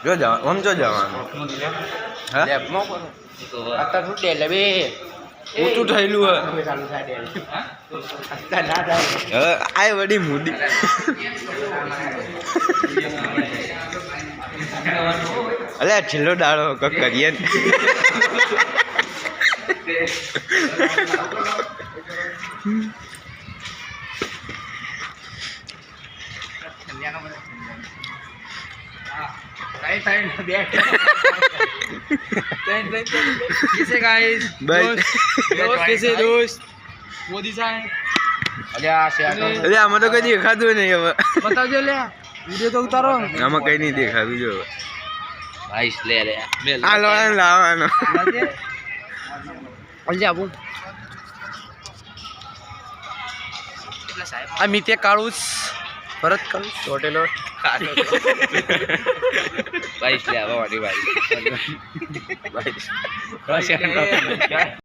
જો જવા આમ જો જવાનું હા લેબમાં કરો અત્યારે શું ડે લેબે ઊંચું થયેલું હે ચાલુ થાય ડે અત્યારે ના થાય હવે આ વડી મૂડી અલે છેલ્લો દાડો કક કરીએ ને कैसे गाइस બસ कैसे दोस्त मोदी साहब અલ્યા શેર કરો અલે આમાં તો કઈ દેખાતું નહીં હવે बताओ ले वीडियो तो उतारो આમાં કઈ નહીં દેખાતું જો ભાઈ લે લે આ લોડા લાવવાનો અલ્યા આબુ આ મિતે કાળુસ ભરત કાળુસ હોટેલો ભાઈ લે આવા વાડી ભાઈ ભાઈ